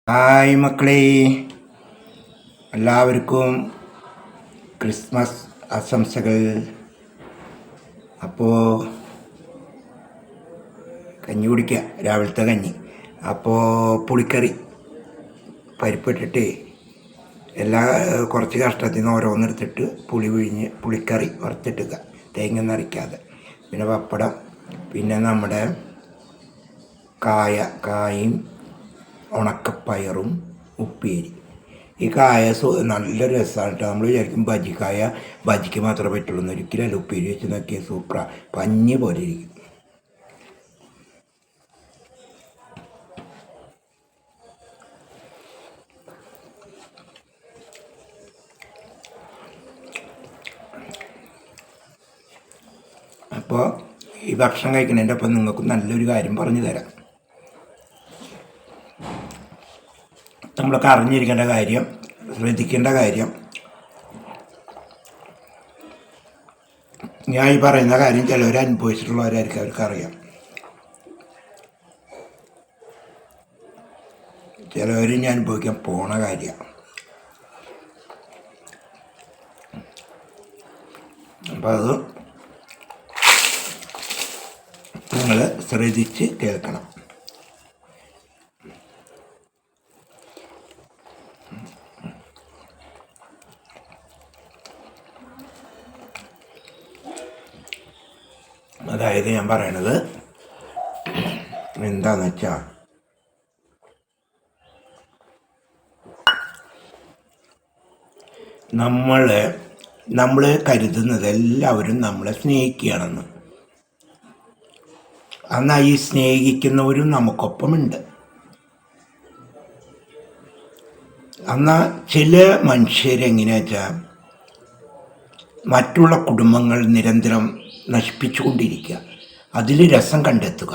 Hi മക്കളെ, എല്ലാവർക്കും Christmas ആശംസകൾ. അപ്പോൾ കഞ്ഞി കുടിക്കുക, രാവിലത്തെ കഞ്ഞി. അപ്പോൾ പുളിക്കറി പരിപ്പിട്ടിട്ട് കുറച്ച് കഷ്ടത്തിൽ നിന്ന് ഓരോന്നെടുത്തിട്ട് പുളി പിഴിഞ്ഞ് പുളിക്കറി വറുത്തിട്ടുക, തേങ്ങ നിറയ്ക്കാതെ. പിന്നെ പപ്പടം, പിന്നെ നമ്മുടെ കായും ഉണക്കപ്പയറും ഉപ്പേരി. ഈ കായ നല്ല രസമാണ് കേട്ടോ. നമ്മൾ വിചാരിക്കും ബജിക്ക് മാത്രമേ പറ്റുള്ളൂ എന്ന്. ഒരിക്കലും ഉപ്പേരി വെച്ച് നോക്കിയാൽ സൂപ്പറാണ്, പഞ്ഞി പോലെ ഇരിക്കും. അപ്പോൾ ഈ ഭക്ഷണം കഴിക്കുന്നതിൻ്റെ ഒപ്പം നിങ്ങൾക്ക് നല്ലൊരു കാര്യം പറഞ്ഞു തരാം. നമ്മളൊക്കെ അറിഞ്ഞിരിക്കേണ്ട കാര്യം, ശ്രദ്ധിക്കേണ്ട കാര്യം, ഞാൻ ഈ പറയുന്ന കാര്യം ചിലവർ അനുഭവിച്ചിട്ടുള്ളവരായിരിക്കും, അവർക്കറിയാം. ചിലവർ ഞാൻ അനുഭവിക്കാൻ പോണ കാര്യമാണ്. അപ്പം അത് നിങ്ങൾ ശ്രദ്ധിച്ച് കേൾക്കണം. അതായത് ഞാൻ പറയണത് എന്താന്ന് വെച്ചാൽ, നമ്മൾ കരുതുന്നത് എല്ലാവരും നമ്മളെ സ്നേഹിക്കുകയാണെന്ന്. എന്നാൽ ഈ സ്നേഹിക്കുന്നവരും നമുക്കൊപ്പമുണ്ട്. എന്നാൽ ചില മനുഷ്യരെങ്ങനെയാ വെച്ചാൽ മറ്റുള്ള കുടുംബങ്ങൾ നിരന്തരം നശിപ്പിച്ചുകൊണ്ടിരിക്കുക, അതിൽ രസം കണ്ടെത്തുക.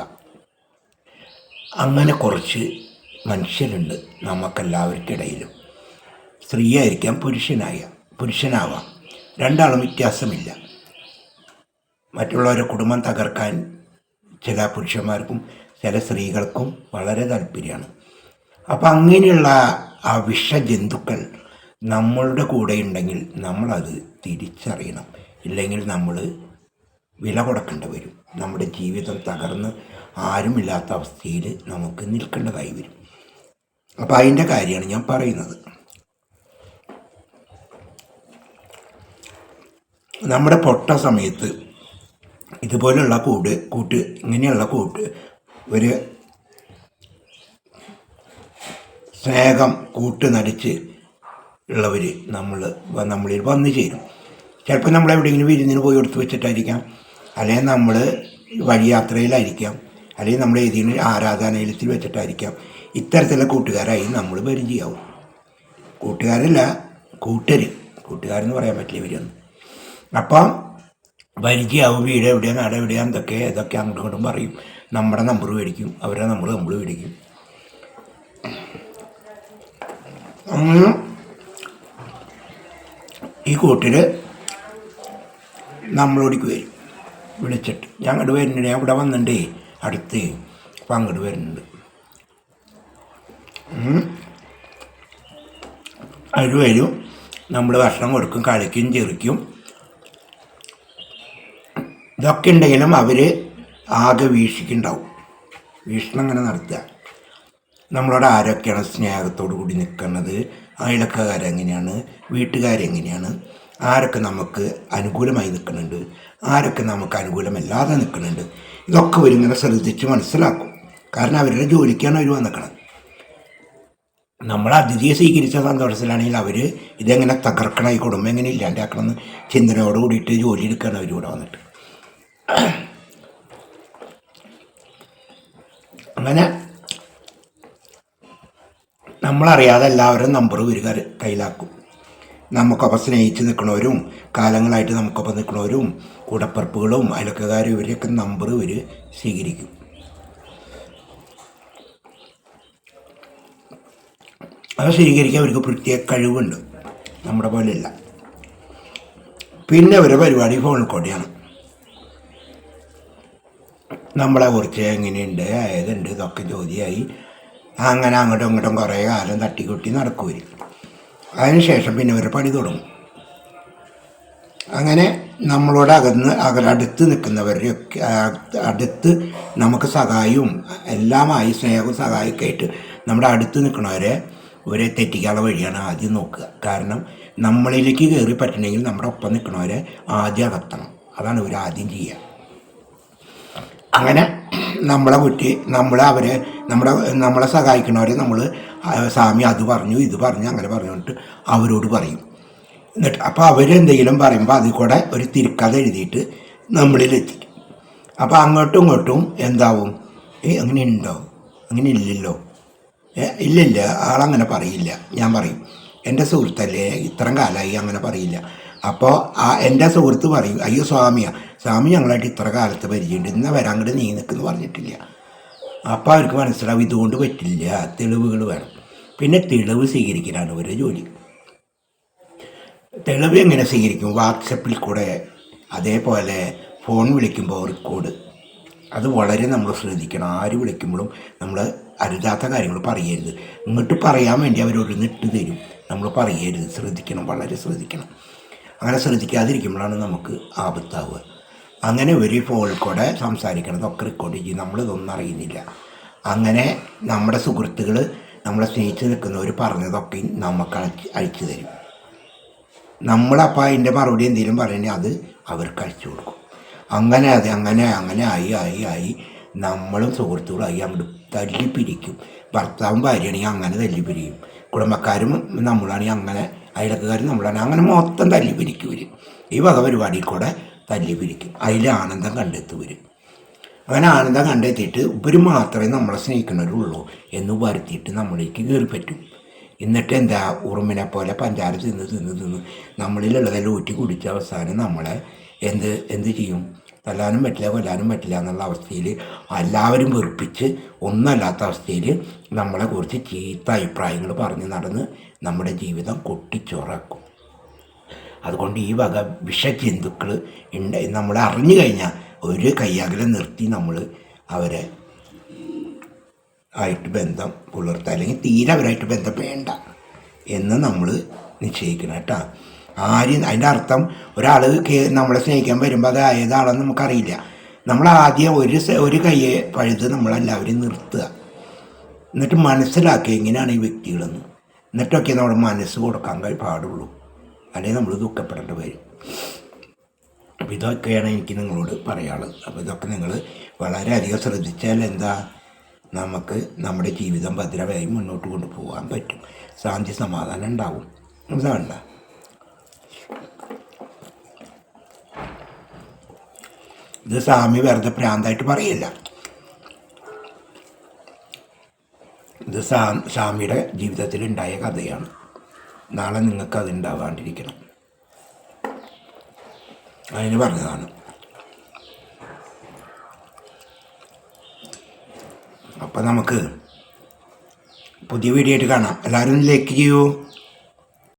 അങ്ങനെ കുറച്ച് മനുഷ്യരുണ്ട് നമുക്കെല്ലാവർക്കിടയിലും. സ്ത്രീയായിരിക്കാം, പുരുഷനാവാം, രണ്ടാളും വ്യത്യാസമില്ല. മറ്റുള്ളവരുടെ കുടുംബം തകർക്കാൻ ചില പുരുഷന്മാർക്കും ചില സ്ത്രീകൾക്കും വളരെ താല്പര്യമാണ്. അപ്പം അങ്ങനെയുള്ള ആ വിഷജന്തുക്കൾ നമ്മളുടെ കൂടെ ഉണ്ടെങ്കിൽ നമ്മളത് തിരിച്ചറിയണം. ഇല്ലെങ്കിൽ നമ്മൾ വില കൊടുക്കേണ്ടി വരും. നമ്മുടെ ജീവിതം തകർന്ന് ആരുമില്ലാത്ത അവസ്ഥയിൽ നമുക്ക് നിൽക്കേണ്ടതായി വരും. അപ്പം അതിൻ്റെ കാര്യമാണ് ഞാൻ പറയുന്നത്. നമ്മുടെ പൊട്ട സമയത്ത് ഇതുപോലുള്ള ഇങ്ങനെയുള്ള ഒരു സ്നേഹം നടിച്ച് ഉള്ളവർ നമ്മളിൽ വന്നു ചേരും. ചിലപ്പോൾ നമ്മളെവിടെയെങ്കിലും വിരുന്നിന് പോയി എടുത്തു വെച്ചിട്ടായിരിക്കാം, അല്ലെങ്കിൽ നമ്മൾ വഴിയാത്രയിലായിരിക്കാം, അല്ലെങ്കിൽ നമ്മൾ ഏതെങ്കിലും ആരാധനാലയത്തിൽ വെച്ചിട്ടായിരിക്കാം. ഇത്തരത്തിലുള്ള കൂട്ടുകാരായി നമ്മൾ പരിചയമാവും. കൂട്ടുകാരെന്ന് പറയാൻ പറ്റില്ല ഇവരൊന്നും. അപ്പം പരിചയമാവും. വീട് എവിടെയാണ്, നാട് എവിടെയാണ്, ഇതൊക്കെ അങ്ങോട്ടും ഇങ്ങോട്ടും പറയും. നമ്മുടെ നമ്പർ മേടിക്കും, അവരുടെ നമ്മൾ മേടിക്കും. അങ്ങനെ ഈ കൂട്ടിൽ നമ്മളോടിക്ക് വരും, വിളിച്ചിട്ട് ഞാൻ അങ്ങോട്ട് വരുന്നുണ്ട്, ഞാൻ ഇവിടെ വന്നിട്ടേ അടുത്ത്, അപ്പം അങ്ങോട്ട് വരുന്നുണ്ട്. അവർ വരും, നമ്മൾ ഭക്ഷണം കൊടുക്കും, കളിക്കും, ചെറിക്കും. ഇതൊക്കെ ഉണ്ടെങ്കിലും അവർ ആകെ വീക്ഷിക്കുന്നുണ്ടാവും. വീക്ഷണം അങ്ങനെ നടത്തുക. നമ്മളോട് ആരൊക്കെയാണ് സ്നേഹത്തോടു കൂടി നിൽക്കുന്നത്, അയൽക്കാരെങ്ങനെയാണ്, വീട്ടുകാരെങ്ങനെയാണ്, ആരൊക്കെ നമുക്ക് അനുകൂലമായി നിൽക്കുന്നുണ്ട്, ആരൊക്കെ നമുക്ക് അനുകൂലമല്ലാതെ നിൽക്കുന്നുണ്ട്, ഇതൊക്കെ ഇവരിങ്ങനെ ശ്രദ്ധിച്ച് മനസ്സിലാക്കും. കാരണം അവരുടെ ജോലിക്കാണ് അവർ വന്നിക്കണം. നമ്മൾ അതിഥിയെ സ്വീകരിച്ച സന്തോഷത്തിലാണെങ്കിൽ അവർ ഇതെങ്ങനെ തകർക്കണം, ഈ കുടുംബം എങ്ങനെ ഇല്ലാണ്ടാക്കണം എന്ന് ചിന്തനയോട് കൂടിയിട്ട് ജോലി എടുക്കുകയാണ് അവരിവിടെ വന്നിട്ട്. അങ്ങനെ നമ്മളറിയാതെ എല്ലാവരും നമ്പർ ഒരു കയ്യിലാക്കും. നമുക്കൊപ്പം സ്നേഹിച്ച് നിൽക്കുന്നവരും കാലങ്ങളായിട്ട് നമുക്കൊപ്പം നിൽക്കുന്നവരും കൂടപ്പറപ്പുകളും അയൽക്കാരും ഇവരെയൊക്കെ നമ്പർ ഇവർ സ്വീകരിക്കും. അത് സ്വീകരിക്കാൻ അവർക്ക് പ്രത്യേക കഴിവുണ്ട്, നമ്മുടെ പോലെയല്ല. പിന്നെ അവരുടെ പരിപാടി ഫോൺ കോടിയാണ്. നമ്മളെ കുറിച്ച് എങ്ങനെയുണ്ട്, ഏതുണ്ട്, ഇതൊക്കെ ചോദ്യമായി അങ്ങനെ അങ്ങോട്ടും ഇങ്ങോട്ടും കുറേ കാലം തട്ടിക്കൊട്ടി നടക്കുവരും. അതിനുശേഷം പിന്നെ ഒരു പണി തുടങ്ങും. അങ്ങനെ നമ്മളോട് അടുത്ത് നിൽക്കുന്നവരെയൊക്കെ അടുത്ത് നമുക്ക് സഹായവും എല്ലാമായി സ്നേഹവും സഹായമൊക്കെ ആയിട്ട് നമ്മുടെ അടുത്ത് നിൽക്കുന്നവരെ ഒരു തെറ്റിക്കാനുള്ള വഴിയാണ് ആദ്യം നോക്കുക. കാരണം നമ്മളിലേക്ക് കയറി പറ്റണമെങ്കിൽ നമ്മുടെ ഒപ്പം നിൽക്കുന്നവരെ ആദ്യം അകത്തണം. അതാണ് ഇവർ ആദ്യം ചെയ്യുക. അങ്ങനെ നമ്മളെ കുറ്റി നമ്മളെ സഹായിക്കുന്നവരെ നമ്മൾ സ്വാമി അത് പറഞ്ഞു ഇത് പറഞ്ഞു അങ്ങനെ പറഞ്ഞിട്ട് അവരോട് പറയും. എന്നിട്ട് അപ്പോൾ അവരെന്തെങ്കിലും പറയുമ്പോൾ അതിൽ കൂടെ ഒരു തിരുക്കഥ എഴുതിയിട്ട് നമ്മളിലെത്തിക്കും. അപ്പോൾ അങ്ങോട്ടും ഇങ്ങോട്ടും എന്താവും, അങ്ങനെ ഉണ്ടോ, അങ്ങനെ ഇല്ലല്ലോ, ഇല്ലില്ല ആളങ്ങനെ പറയില്ല. ഞാൻ പറയും എൻ്റെ സുഹൃത്തല്ലേ ഇത്രയും കാലമായി അങ്ങനെ പറയില്ല. അപ്പോൾ എൻ്റെ സുഹൃത്ത് പറയും അയ്യോ സ്വാമി ഞങ്ങളായിട്ട് ഇത്ര കാലത്ത് പരിചയമുണ്ട്, ഇന്ന് വരാങ്ങോട്ട് നീ നിൽക്കുന്നു പറഞ്ഞിട്ടില്ല. അപ്പോൾ അവർക്ക് മനസ്സിലാവും ഇതുകൊണ്ട് പറ്റില്ല, തെളിവുകൾ വേണം. പിന്നെ തെളിവ് സ്വീകരിക്കലാണ് ഒരു ജോലി. തെളിവ് എങ്ങനെ സ്വീകരിക്കും? വാട്സപ്പിൽ കൂടെ, അതേപോലെ ഫോൺ വിളിക്കുമ്പോൾ റെക്കോർഡ്, അത് വളരെ നമ്മൾ ശ്രദ്ധിക്കണം. ആര് വിളിക്കുമ്പോഴും നമ്മൾ അരുതാത്ത കാര്യങ്ങൾ പറയരുത്. ഇങ്ങോട്ട് പറയാൻ വേണ്ടി അവരൊരു ഇട്ട് തരും, നമ്മൾ പറയരുത്. ശ്രദ്ധിക്കണം, വളരെ ശ്രദ്ധിക്കണം. അങ്ങനെ ശ്രദ്ധിക്കാതിരിക്കുമ്പോഴാണ് നമുക്ക് ആപത്താവുക. അങ്ങനെ ഒരു ഫോണിൽ കൂടെ സംസാരിക്കണതൊക്കെ റെക്കോർഡ് ചെയ്യും, നമ്മളിതൊന്നും അറിയുന്നില്ല. അങ്ങനെ നമ്മുടെ സുഹൃത്തുക്കൾ നമ്മളെ സ്നേഹിച്ച് നിൽക്കുന്നവർ പറഞ്ഞതൊക്കെ നമുക്ക് അയച്ചു തരും. നമ്മളപ്പോൾ അതിൻ്റെ മറുപടി എന്തെങ്കിലും പറയണമെങ്കിൽ അത് അവർക്ക് അയച്ചു കൊടുക്കും. അങ്ങനെ ആയി നമ്മളും സുഹൃത്തുക്കളായി അങ്ങോട്ട് തല്ലിപ്പിരിക്കും. ഭർത്താവും ഭാര്യയാണെങ്കിൽ അങ്ങനെ തല്ലിപ്പിരിക്കും, കുടുംബക്കാരും നമ്മളാണെങ്കിൽ അങ്ങനെ, അയൽക്കാരും നമ്മളാണെങ്കിൽ അങ്ങനെ മൊത്തം തല്ലിപ്പിരിക്കും ഇവർ. ഈ വക പരിപാടിയിൽ കൂടെ തല്ലിപ്പിരിക്കും. അതിൽ ആനന്ദം കണ്ടെത്തും ഇവർ. അങ്ങനെ ആനന്ദം കണ്ടെത്തിയിട്ട് ഇവർ മാത്രമേ നമ്മളെ സ്നേഹിക്കുന്നവരുള്ളൂ എന്ന് വരുത്തിയിട്ട് നമ്മളിലേക്ക് കയറി പറ്റും. എന്നിട്ട് എന്താ, ഉറുമ്പിനെ പോലെ പഞ്ചാര തിന്ന് നമ്മളിലുള്ളതെല്ലാം ഊറ്റി കുടിച്ച അവസാനം നമ്മളെ എന്ത് ചെയ്യും? തല്ലാനും പറ്റില്ല, കൊല്ലാനും പറ്റില്ല എന്നുള്ള അവസ്ഥയിൽ എല്ലാവരും വെറുപ്പിച്ച് ഒന്നല്ലാത്ത അവസ്ഥയിൽ നമ്മളെക്കുറിച്ച് ചീത്ത അഭിപ്രായങ്ങൾ പറഞ്ഞ് നടന്ന് നമ്മുടെ ജീവിതം കൊട്ടിച്ചോറാക്കും. അതുകൊണ്ട് ഈ വക വിഷജന്തുക്കൾ നമ്മൾ അറിഞ്ഞു കഴിഞ്ഞാൽ ഒരു കയ്യകലം നിർത്തി നമ്മൾ അവരെ ആയിട്ട് ബന്ധം പുലർത്തുക, അല്ലെങ്കിൽ തീരെ അവരായിട്ട് ബന്ധം വേണ്ട എന്ന് നമ്മൾ നിശ്ചയിക്കണം കേട്ടോ. അതിൻ്റെ അർത്ഥം ഒരാൾ നമ്മളെ സ്നേഹിക്കാൻ വരുമ്പോൾ അത് ഏതാണെന്ന് നമുക്കറിയില്ല. നമ്മളാദ്യം ഒരു കയ്യെ പഴുത് നമ്മളെല്ലാവരും നിർത്തുക, എന്നിട്ട് മനസ്സിലാക്കുക എങ്ങനെയാണ് ഈ വ്യക്തികളെന്ന്. എന്നിട്ടൊക്കെ നമ്മുടെ മനസ്സ് കൊടുക്കാൻ പാടുള്ളൂ, അല്ലെങ്കിൽ നമ്മൾ ദുഃഖപ്പെടേണ്ടി വരും. അപ്പോൾ ഇതൊക്കെയാണ് എനിക്ക് നിങ്ങളോട് പറയാനുള്ളത്. അപ്പോൾ ഇതൊക്കെ നിങ്ങൾ വളരെയധികം ശ്രദ്ധിച്ചാൽ എന്താ, നമുക്ക് നമ്മുടെ ജീവിതം ഭദ്രമായി മുന്നോട്ട് കൊണ്ടുപോകാൻ പറ്റും. ശാന്തി സമാധാനം ഉണ്ടാവും. ഇതാണ്ട ഇത് സ്വാമി വെറുതെ പ്രാന്തായിട്ട് പറയില്ല. ഇത് സ്വാമിയുടെ ജീവിതത്തിൽ ഉണ്ടായ കഥയാണ്. നാളെ നിങ്ങൾക്ക് അത് ഉണ്ടാവാണ്ടിരിക്കണം, അതിന് പറഞ്ഞതാണ്. അപ്പം നമുക്ക് പുതിയ വീഡിയോ ആയിട്ട് കാണാം. എല്ലാവരും ലൈക്ക് ചെയ്യൂ.